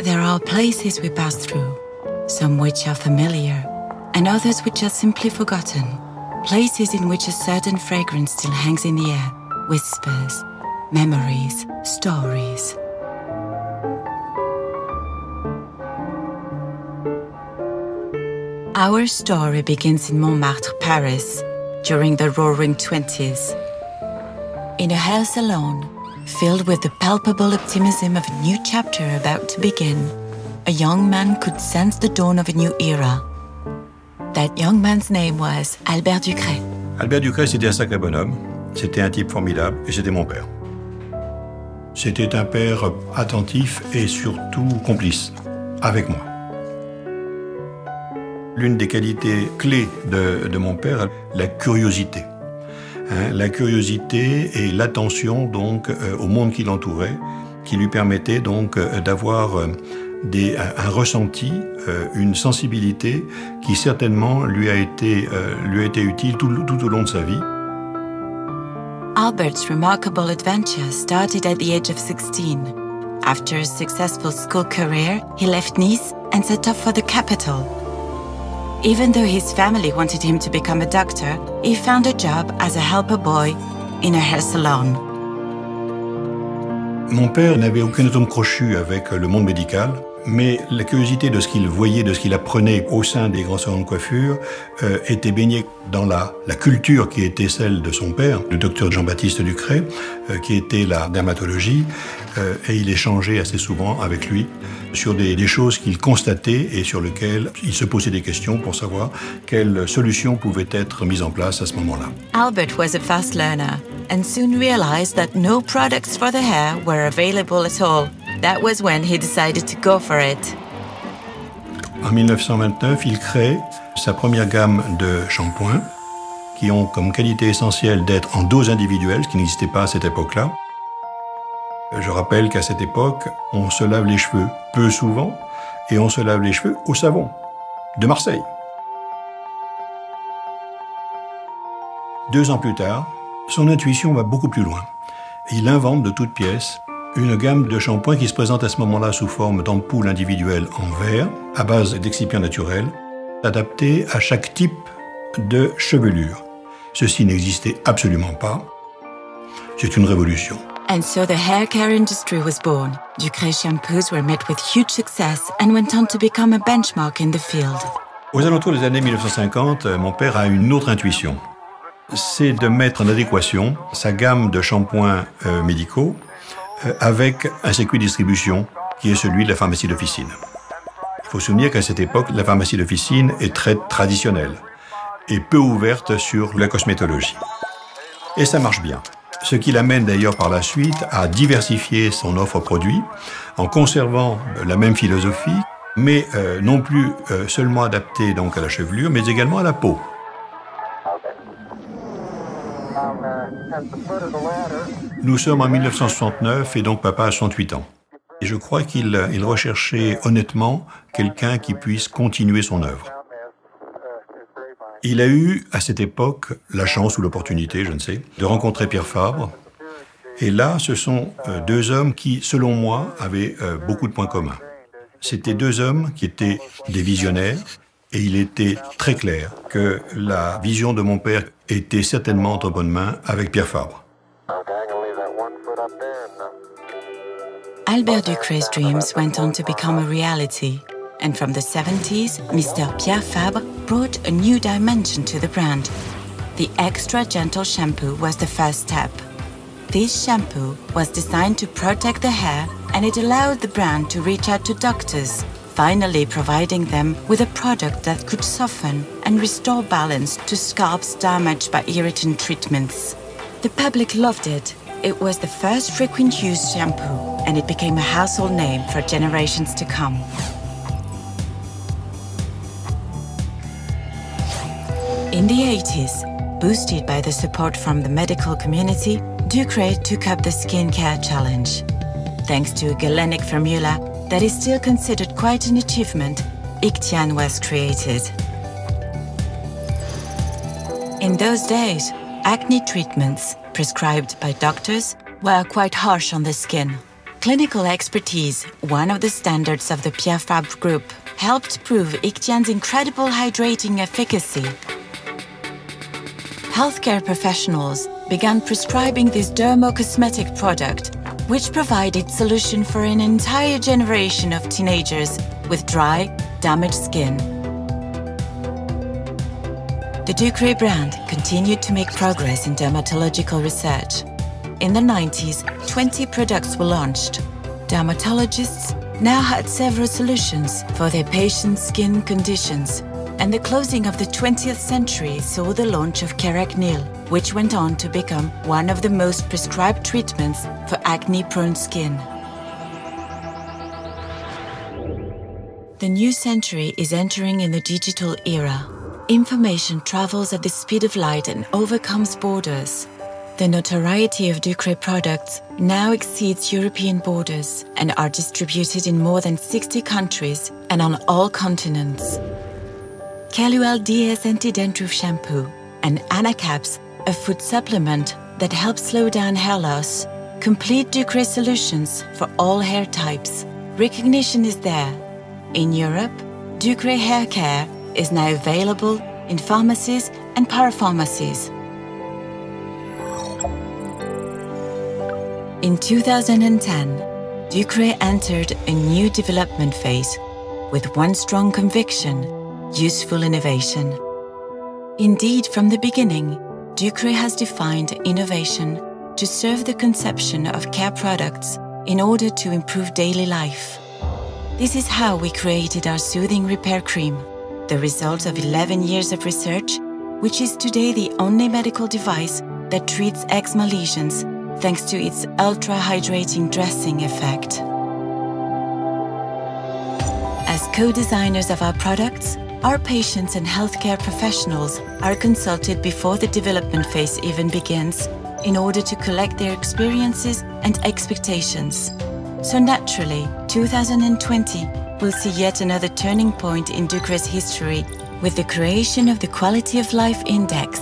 There are places we pass through, some which are familiar, and others which are simply forgotten. Places in which a certain fragrance still hangs in the air, whispers, memories, stories. Our story begins in Montmartre, Paris, during the Roaring Twenties. In a hair salon, filled with the palpable optimism of a new chapter about to begin, a young man could sense the dawn of a new era. That young man's name was Albert Ducret. Albert Ducret, c'était un sacré bonhomme, c'était un type formidable, et c'était mon père. C'était un père attentif et surtout complice, avec moi. L'une des qualités clés de mon père, la curiosité. La curiosité et l'attention donc au monde qui l'entourait, qui lui permettait donc d'avoir un ressenti, une sensibilité qui certainement lui a été utile tout au long de sa vie. Albert's remarkable adventure started at the age of 16. After a successful school career, he left Nice and set off for the capital. Even though his family wanted him to become a doctor, he found a job as a helper boy in a hair salon. Mon père n'avait aucun atome crochu avec le monde médical, mais la curiosité de ce qu'il voyait, de ce qu'il apprenait au sein des grands salons de coiffure était baignée dans la culture qui était celle de son père, le docteur Jean-Baptiste Ducret, qui était la dermatologie, et il échangeait assez souvent avec lui sur des choses qu'il constatait et sur lesquelles il se posait des questions pour savoir quelles solutions pouvaient être mises en place à ce moment-là. Albert was a fast learner and soon realized that no products for the hair were available at all. That was when he decided to go for it. En 1929, il crée sa première gamme de shampoings qui ont comme qualité essentielle d'être en dose individuelle, ce qui n'existait pas à cette époque-là. Je rappelle qu'à cette époque, on se lave les cheveux peu souvent et on se lave les cheveux au savon de Marseille. 2 ans plus tard, son intuition va beaucoup plus loin. Il invente de toutes pièces une gamme de shampoings qui se présente à ce moment-là sous forme d'ampoules individuelles en verre, à base d'excipients naturels, adaptés à chaque type de chevelure. Ceci n'existait absolument pas. C'est une révolution. And so the hair care industry was born. Ducret shampoos were met with huge success and went on to become a benchmark in the field. Aux alentours des années 1950, mon père a une autre intuition. C'est de mettre en adéquation sa gamme de shampoings médicaux avec un circuit de distribution qui est celui de la pharmacie d'officine. Il faut se souvenir qu'à cette époque, la pharmacie d'officine est très traditionnelle et peu ouverte sur la cosmétologie. Et ça marche bien. Ce qui l'amène d'ailleurs par la suite à diversifier son offre produit en conservant la même philosophie, mais non plus seulement adaptée donc à la chevelure, mais également à la peau. Nous sommes en 1969 et donc papa a 68 ans. Et je crois qu'il recherchait honnêtement quelqu'un qui puisse continuer son œuvre. Il a eu, à cette époque, la chance ou l'opportunité, je ne sais, de rencontrer Pierre Fabre. Et là, ce sont 2 hommes qui, selon moi, avaient beaucoup de points communs. C'était 2 hommes qui étaient des visionnaires, et il était très clair que la vision de mon père était certainement entre bonnes mains avec Pierre Fabre. Albert Ducret's dreams went on to become a reality. And from the 70s, Mr. Pierre Fabre brought a new dimension to the brand. The Extra Gentle shampoo was the first step. This shampoo was designed to protect the hair, and it allowed the brand to reach out to doctors, finally providing them with a product that could soften and restore balance to scalps damaged by irritant treatments. The public loved it. It was the first frequent use shampoo, and it became a household name for generations to come. In the 80s, boosted by the support from the medical community, Ducret took up the skincare challenge. Thanks to a galenic formula that is still considered quite an achievement, Ictian was created. In those days, acne treatments prescribed by doctors were quite harsh on the skin. Clinical expertise, one of the standards of the Pierre Fabre Group, helped prove Ictian's incredible hydrating efficacy. Healthcare professionals began prescribing this dermocosmetic product, which provided solution for an entire generation of teenagers with dry, damaged skin. The Ducray brand continued to make progress in dermatological research. In the 90s, 20 products were launched. Dermatologists now had several solutions for their patients' skin conditions, and the closing of the 20th century saw the launch of Caracnyl, which went on to become one of the most prescribed treatments for acne-prone skin. The new century is entering in the digital era. Information travels at the speed of light and overcomes borders. The notoriety of Ducray products now exceeds European borders and are distributed in more than 60 countries and on all continents. Caluel DS Anti-Dandruff Shampoo and Anacaps, a food supplement that helps slow down hair loss, complete Ducray solutions for all hair types. Recognition is there. In Europe, Ducray Hair Care is now available in pharmacies and parapharmacies. In 2010, Ducray entered a new development phase with one strong conviction: useful innovation. Indeed, from the beginning, Ducray has defined innovation to serve the conception of care products in order to improve daily life. This is how we created our Soothing Repair Cream, the result of 11 years of research, which is today the only medical device that treats eczema lesions thanks to its ultra-hydrating dressing effect. As co-designers of our products, our patients and healthcare professionals are consulted before the development phase even begins in order to collect their experiences and expectations. So naturally, 2020 will see yet another turning point in Ducray's history with the creation of the Quality of Life Index.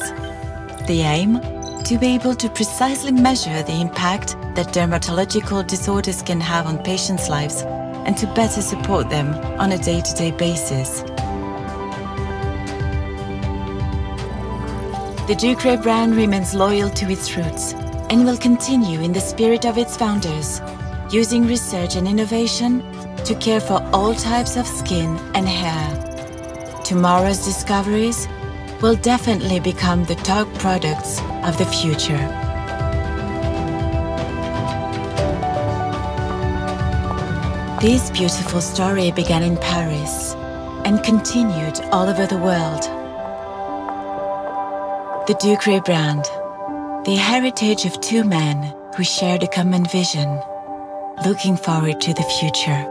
The aim? To be able to precisely measure the impact that dermatological disorders can have on patients' lives and to better support them on a day-to-day basis. The Ducray brand remains loyal to its roots and will continue in the spirit of its founders, using research and innovation to care for all types of skin and hair. Tomorrow's discoveries will definitely become the top products of the future. This beautiful story began in Paris and continued all over the world. The Ducray brand, the heritage of two men who shared a common vision, looking forward to the future.